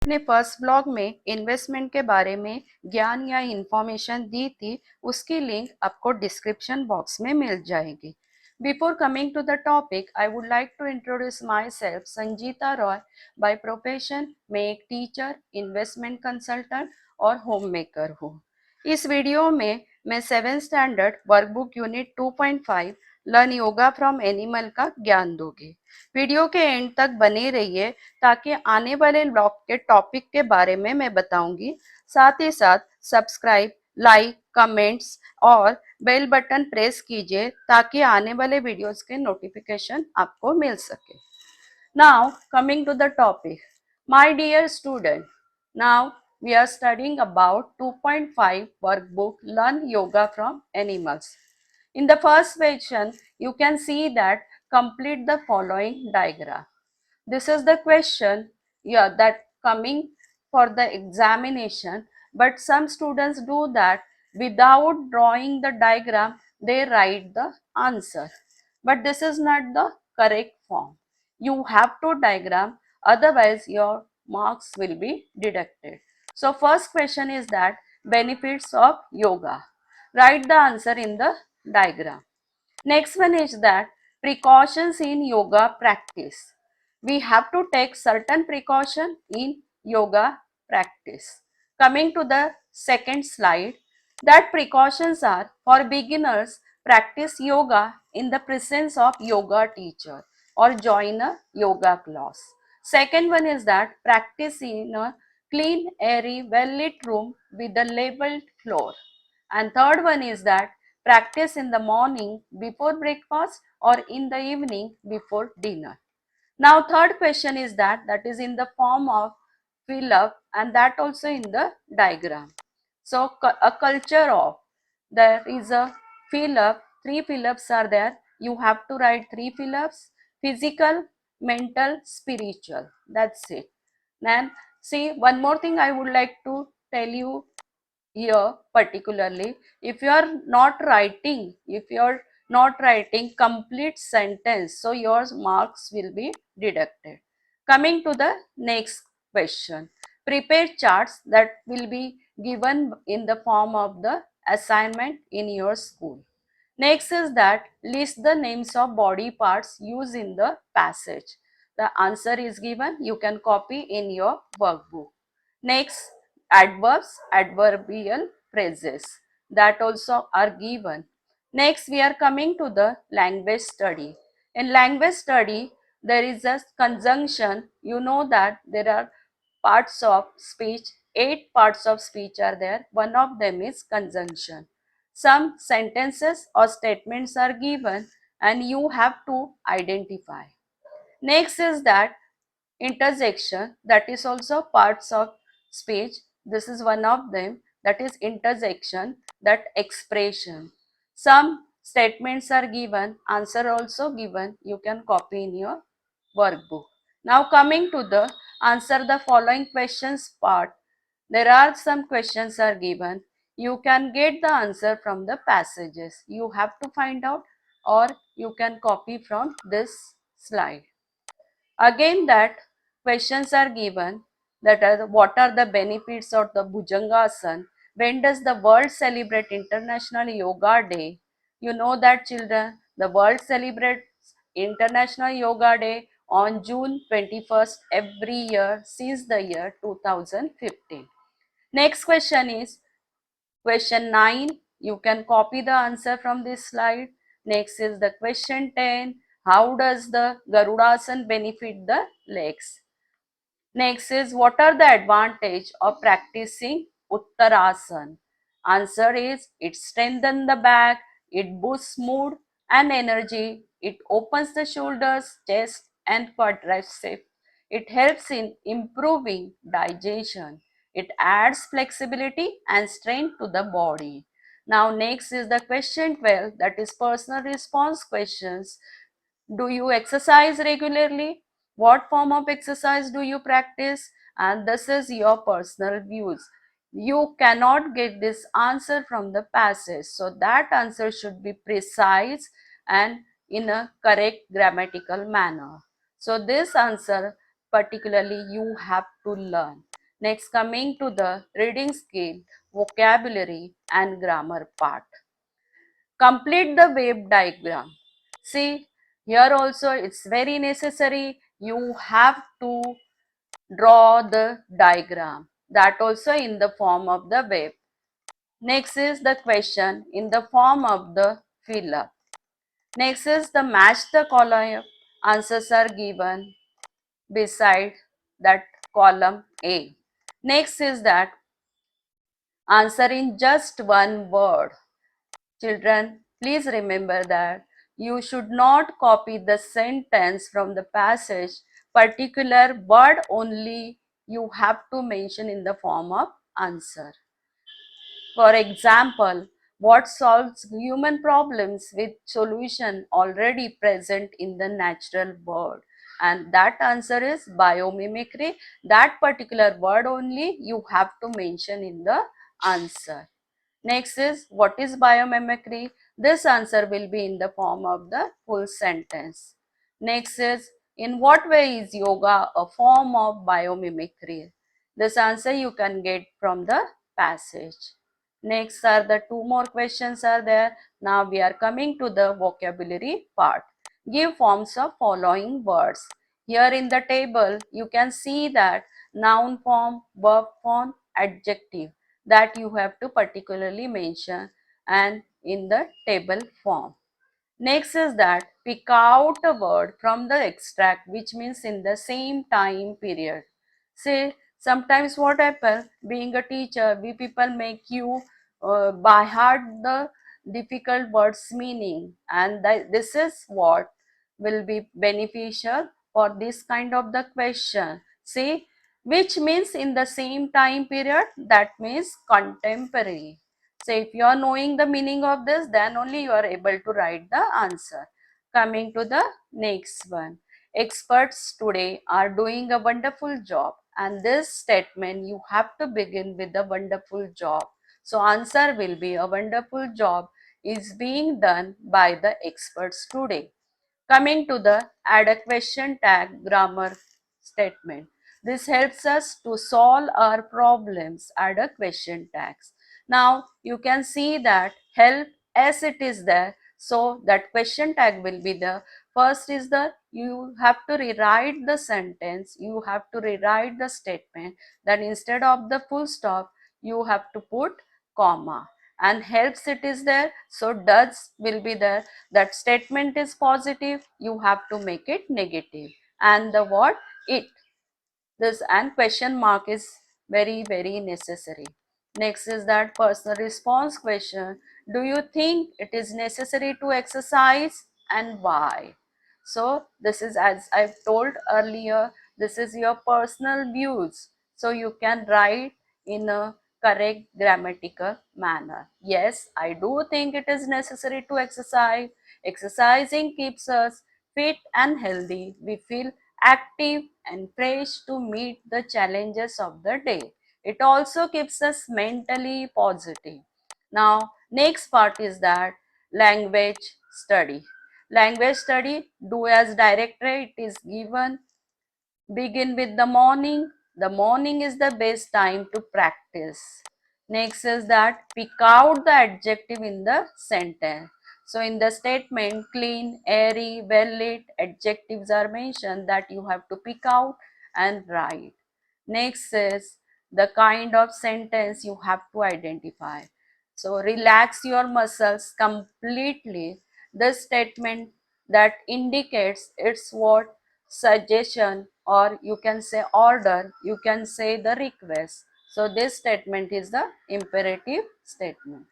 अपने first blog में investment के बारे में ज्ञान या इंफॉर्मेशन दी थी, उसकी लिंक आपको डिस्क्रिप्शन बॉक्स में मिल जाएगी। Before coming to the topic, I would like to introduce myself Sanjita Roy. By profession मैं एक टीचर, इन्वेस्टमेंट कंसल्टेंट और होम मेकर हूँ। इस वीडियो में मैं 7th standard workbook unit 2.5 learn yoga from animal का ज्ञान दूंगी। वीडियो के एंड तक बने रहिए ताकि आने वाले ब्लॉग के टॉपिक के बारे में मैं बताऊंगी। साथ ही साथ सब्सक्राइब, लाइक, कमेंट्स और बेल बटन प्रेस कीजिए ताकि आने वाले वीडियोस के नोटिफिकेशन आपको मिल सके। Now, coming to the topic, my dear student, now we are studying about 2.5 workbook Learn Yoga from Animals. In the first section, you can see that complete the following diagram. This is the question, yeah, that coming for the examination, but some students do that without drawing the diagram, they write the answer. But this is not the correct form. You have to diagram, otherwise your marks will be deducted. So first question is that benefits of yoga. Write the answer in the diagram. Next one is that precautions in yoga practice. We have to take certain precaution in yoga practice. Coming to the second slide, that precautions are for beginners, practice yoga in the presence of yoga teacher or join a yoga class. Second one is that practice in a clean, airy, well-lit room with a labeled floor. And third one is that practice in the morning before breakfast or in the evening before dinner. Now third question is that is in the form of fill up, and that also in the diagram. So a culture of, there is a fill up, three fill ups are there. You have to write three fill ups: physical, mental, spiritual. That's it. Then see, one more thing I would like to tell you here particularly, if you are not writing complete sentence, so your marks will be deducted. Coming to the next question, prepare charts that will be given in the form of the assignment in your school. Next is that list the names of body parts used in the passage. The answer is given, you can copy in your workbook. Next, adverbs, adverbial phrases, that also are given. Next, we are coming to the language study. In language study, there is a conjunction. You know that there are parts of speech, 8 parts of speech are there. One of them is conjunction. Some sentences or statements are given and you have to identify. Next is that interjection, that is also parts of speech. This is one of them, that is interjection, that expression. Some statements are given, answer also given, you can copy in your workbook. Now coming to the answer the following questions part, there are some questions are given. You can get the answer from the passages. You have to find out or you can copy from this slide. Again that questions are given, that are what are the benefits of the Bhujangasana, when does the world celebrate International Yoga Day? You know that children, the world celebrates International Yoga Day on June 21st every year since the year 2015. Next question is question 9. You can copy the answer from this slide. Next is the question 10. How does the Garudasana benefit the legs? Next is what are the advantage of practicing Uttarasana? Answer is it strengthens the back, it boosts mood and energy, it opens the shoulders, chest and quadriceps. It helps in improving digestion. It adds flexibility and strength to the body. Now next is the question 12, that is personal response questions. Do you exercise regularly? What form of exercise do you practice? And this is your personal views. You cannot get this answer from the passage. So that answer should be precise and in a correct grammatical manner. So this answer particularly you have to learn. Next, coming to the reading skill, vocabulary and grammar part. Complete the wave diagram. See, here also it's very necessary. You have to draw the diagram, that also in the form of the wave. Next is the question in the form of the fill up. Next is the match the column. Answers are given beside that column A. Next is that answer in just one word. Children, please remember that you should not copy the sentence from the passage. Particular word only you have to mention in the form of answer. For example, what solves human problems with solution already present in the natural world? And that answer is biomimicry. That particular word only you have to mention in the answer. Next is what is biomimicry? This answer will be in the form of the full sentence. Next is in what way is yoga a form of biomimicry? This answer you can get from the passage. Next are the two more questions are there. Now we are coming to the vocabulary part. Give forms of following words. Here in the table you can see that noun form, verb form, adjective that you have to particularly mention and in the table form. Next is that pick out a word from the extract which means in the same time period. Say sometimes what happens being a teacher we people make you by heart the difficult words meaning and this is what will be beneficial for this kind of the question. See which means in the same time period that means contemporary. So if you are knowing the meaning of this, then only you are able to write the answer. Coming to the next one. Experts today are doing a wonderful job, and this statement you have to begin with a wonderful job. So answer will be a wonderful job is being done by the experts today. Coming to the add a question tag grammar statement. This helps us to solve our problems. Add a question tags. Now you can see that help as it is there. So that question tag will be the first is the you have to rewrite the sentence. You have to rewrite the statement. Then instead of the full stop, you have to put comma and helps it is there. So does will be there. That statement is positive, you have to make it negative. And the what? It. This and question mark is very necessary. Next is that personal response question. Do you think it is necessary to exercise and why? So this is as I've told earlier, this is your personal views. So you can write in a correct grammatical manner. Yes, I do think it is necessary to exercise. Exercising keeps us fit and healthy. We feel active and fresh to meet the challenges of the day. It also keeps us mentally positive. Now, next part is that language study. Language study, do as directed, it is given. Begin with the morning. The morning is the best time to practice. Next is that pick out the adjective in the sentence. So in the statement, clean, airy, well lit, adjectives are mentioned that you have to pick out and write. Next is the kind of sentence you have to identify. So relax your muscles completely. The statement that indicates it's what suggestion or you can say order, you can say the request. So this statement is the imperative statement.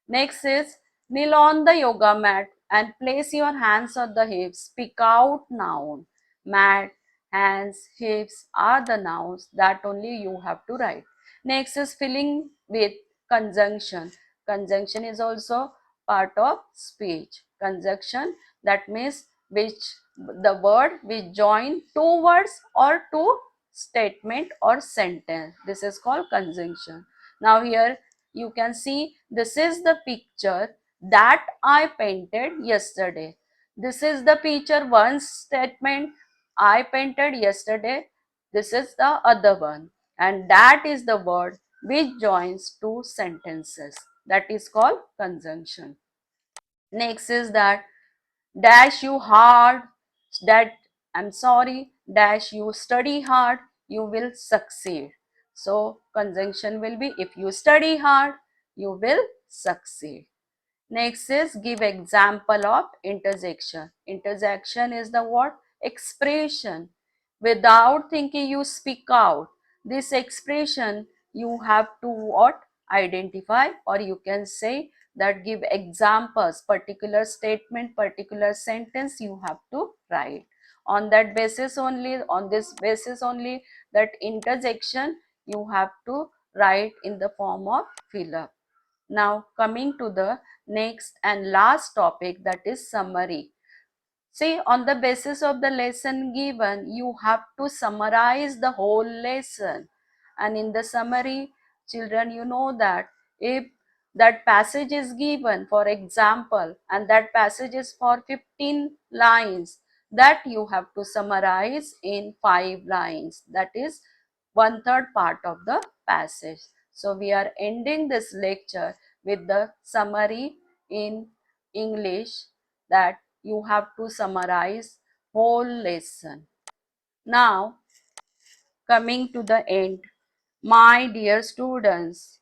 Next is kneel on the yoga mat and place your hands on the hips. Pick out noun. Mat, hands, hips are the nouns that only you have to write. Next is filling with conjunction. Conjunction is also part of speech. Conjunction that means which the word which join two words or two statement or sentence. This is called conjunction. Now here you can see this is the picture that I painted yesterday. This is the picture one statement I painted yesterday. This is the other one. and that is the word which joins two sentences. That is called conjunction. Next is that dash you hard, that I'm sorry, dash you study hard, you will succeed. So conjunction will be if you study hard, you will succeed. Next is give example of interjection. Interjection is the what? Expression. Without thinking you speak out. This expression you have to what? Identify, or you can say that give examples, particular statement, particular sentence you have to write. On that basis only, on this basis only, that interjection you have to write in the form of fill up. Now coming to the next and last topic, that is summary. See, on the basis of the lesson given, you have to summarize the whole lesson. And in the summary, children, you know that if that passage is given, for example, and that passage is for 15 lines, that you have to summarize in 5 lines. That is one third part of the passage. So we are ending this lecture with the summary in English, that you have to summarize whole lesson. Now coming to the end, my dear students,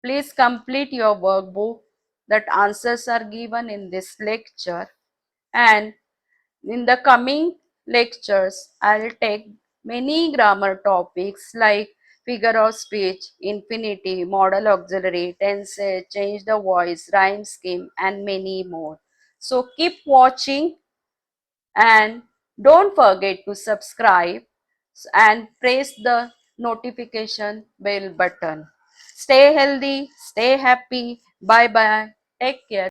please complete your workbook. That answers are given in this lecture, and in the coming lectures, I'll take many grammar topics like figure of speech, infinitive, modal auxiliary, tenses, change the voice, rhyme scheme, and many more. So keep watching and don't forget to subscribe and press the notification bell button. Stay healthy, stay happy. Bye bye. Take care.